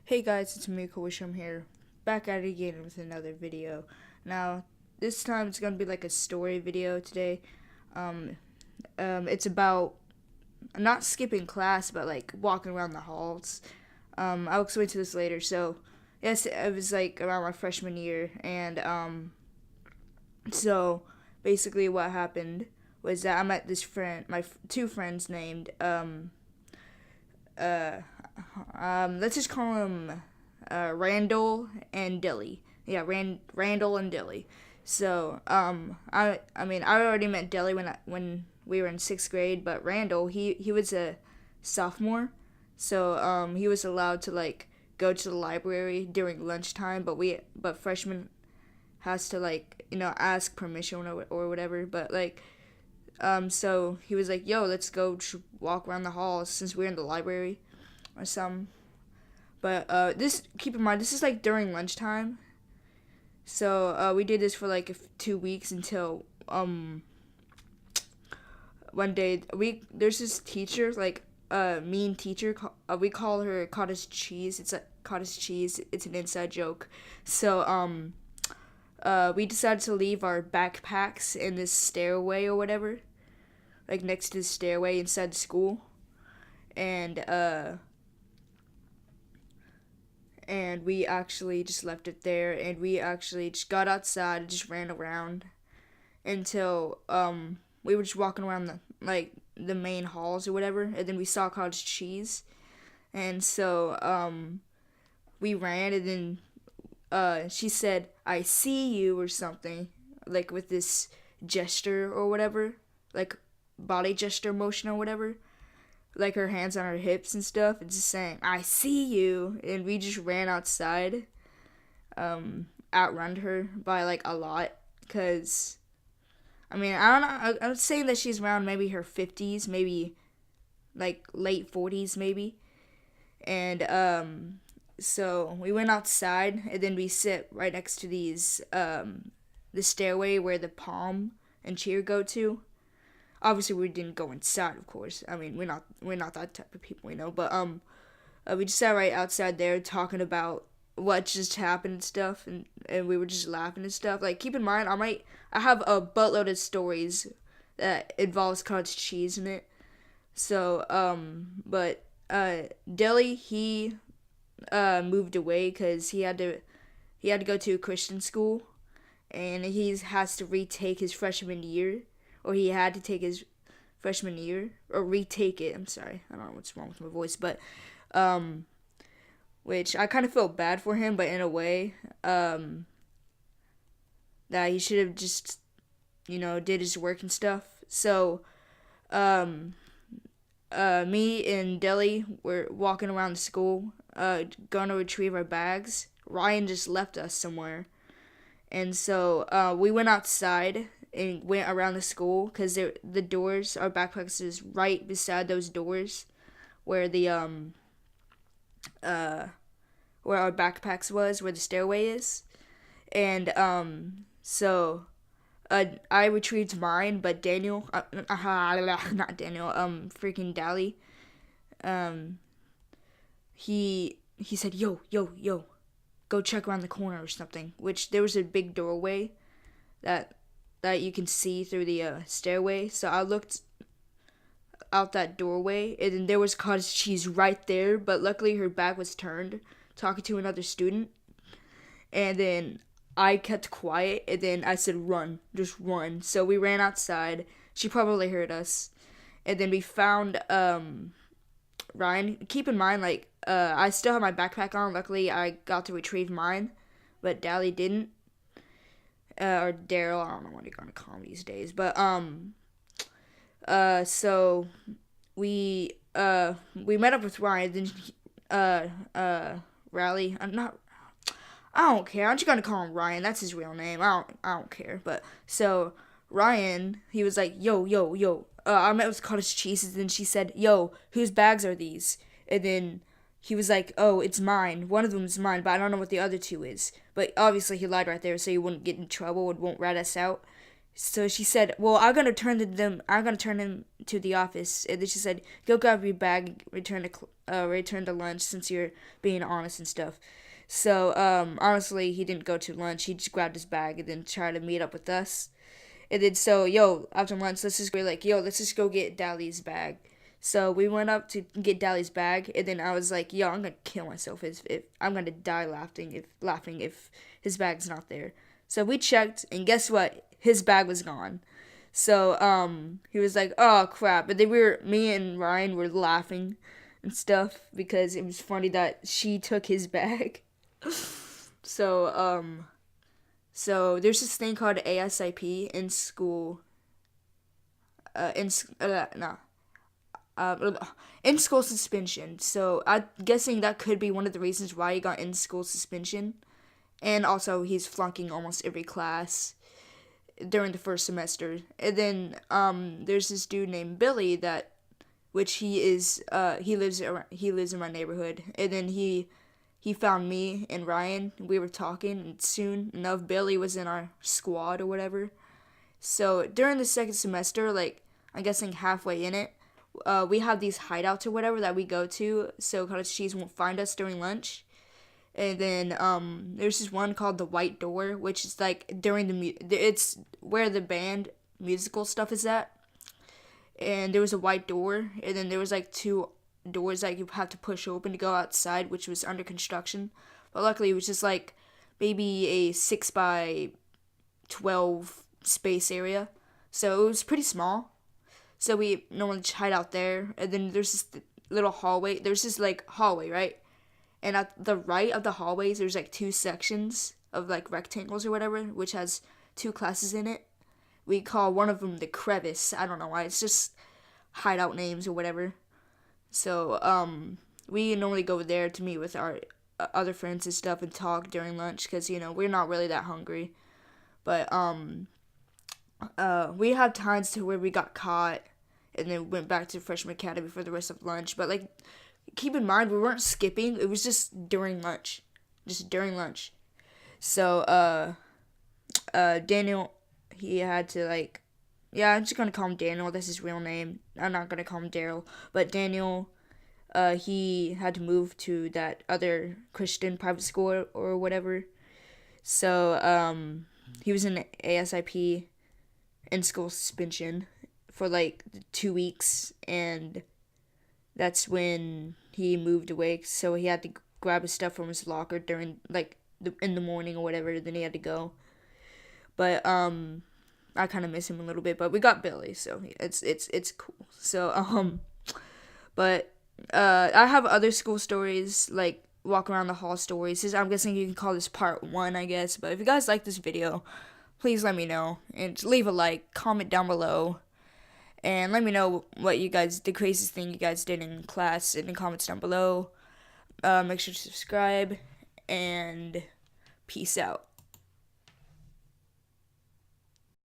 Hey guys, it's me, Kawisham here, back at it again with another video. Now, this time it's gonna be like a story video today. Um, it's about not skipping class, but like walking around the halls. I'll explain to this later. So, yes, it was like around my freshman year, and so basically what happened was that I met this friend, two friends named uh, let's just call him Randall and Dilly. Yeah, Randall and Dilly. So, I already met Dilly when we were in sixth grade, but Randall, he was a sophomore, so he was allowed to like go to the library during lunchtime, but freshman has to like ask permission or whatever. But like so he was like, "Yo, let's go walk around the halls since we're in the library or something." But this keep in mind this is like during lunchtime, so we did this for like 2 weeks until one day there's this teacher like mean teacher. We call her cottage cheese. It's a cottage cheese. It's an inside joke. So we decided to leave our backpacks in this stairway or whatever, like next to the stairway inside the school, and we actually just left it there, and we actually just got outside and just ran around until we were just walking around the main halls or whatever, and then we saw cottage cheese, and so we ran, and then she said, "I see you," or something, like with this gesture or whatever, like body gesture motion or whatever, like her hands on her hips and stuff, and just saying, "I see you," and we just ran outside, outrun her by like a lot, cause I don't know. I was saying that she's around maybe her 50s, maybe like late 40s, maybe, and so we went outside, and then we sit right next to the stairway where the palm and cheer go to. Obviously, we didn't go inside, of course. I mean, we're not that type of people, But we just sat right outside there talking about what just happened and stuff, and we were just laughing and stuff. Like, keep in mind, I have a buttload of stories that involves cottage cheese in it. So but Deli, he moved away because he had to go to a Christian school, and he has to retake his freshman year, or he had to take his freshman year or retake it. I'm sorry, I don't know what's wrong with my voice, but which I kind of felt bad for him, but in a way, that he should have just did his work and stuff. So um, me and Deli were walking around the school, going to retrieve our bags. Ryan just left us somewhere, and so we went outside and went around the school because the doors, our backpacks is right beside those doors where the where our backpacks was, where the stairway is, and so I retrieved mine, but Daniel, not Daniel, freaking Dally, um, he said, "Yo, yo, yo, go check around the corner or something." Which there was a big doorway that you can see through the stairway. So I looked out that doorway, and then there was cottage cheese right there. But luckily, her back was turned, talking to another student. And then I kept quiet, and then I said, "Run, just run." So we ran outside. She probably heard us, and then we found Ryan. Keep in mind, like I still have my backpack on. Luckily, I got to retrieve mine, but Dally didn't. Or Daryl, I don't know what you're gonna call him these days, but so we met up with Ryan, then Rally. I'm not. I don't care. I'm just gonna call him Ryan. That's his real name. I don't care. But so Ryan, he was like, "Yo, yo, yo." I met with cottage cheeses, and she said, "Yo, whose bags are these?" And then he was like, "Oh, it's mine. One of them is mine, but I don't know what the other two is." But obviously he lied right there, so he wouldn't get in trouble and won't rat us out. So she said, "Well, I'm gonna turn them to the office." And then she said, "Go grab your bag, return to return to lunch since you're being honest and stuff. So, honestly, he didn't go to lunch. He just grabbed his bag and then tried to meet up with us. And then, so, yo, after lunch, let's just go get Dally's bag. So we went up to get Dally's bag, and then I was like, yo, I'm gonna kill myself if I'm gonna die laughing if his bag's not there. So we checked, and guess what? His bag was gone. So, he was like, oh, crap. But then me and Ryan were laughing and stuff because it was funny that she took his bag. So, so there's this thing called ASIP in school. In school suspension. So I'm guessing that could be one of the reasons why he got in school suspension. And also he's flunking almost every class during the first semester. And then there's this dude named Billy which he lives in my neighborhood. And then he found me and Ryan. We were talking, and soon enough Billy was in our squad or whatever. So during the second semester, like I'm guessing halfway in it, we have these hideouts or whatever that we go to, so cottage cheese won't find us during lunch. And then there's this one called the White Door, which is like during it's where the band musical stuff is at. And there was a white door, and then there was like 2 doors that you have to push open to go outside, which was under construction. But luckily, it was just like maybe a 6x12 space area, so it was pretty small. So we normally hide out there, and then there's this little hallway. There's this like hallway, right? And at the right of the hallways, there's like 2 sections of like rectangles or whatever, which has 2 classes in it. We call one of them the crevice. I don't know why. It's just hideout names or whatever. So we normally go there to meet with our other friends and stuff and talk during lunch because we're not really that hungry. But we have times to where we got caught and then went back to freshman academy for the rest of lunch. But like, keep in mind, we weren't skipping. It was just during lunch. So Daniel, he had to like, yeah, I'm just gonna call him Daniel. That's his real name. I'm not gonna call him Daryl. But Daniel, he had to move to that other Christian private school or whatever. So he was in ASIP in school suspension for like 2 weeks, and that's when he moved away. So he had to grab his stuff from his locker during like in the morning or whatever. Then he had to go. But I kind of miss him a little bit. But we got Billy, so it's cool. So but I have other school stories like walk around the hall stories. I'm guessing you can call this part 1, I guess. But if you guys like this video, please let me know and leave a like, comment down below, and let me know what the craziest thing you guys did in class in the comments down below. Make sure to subscribe, and peace out.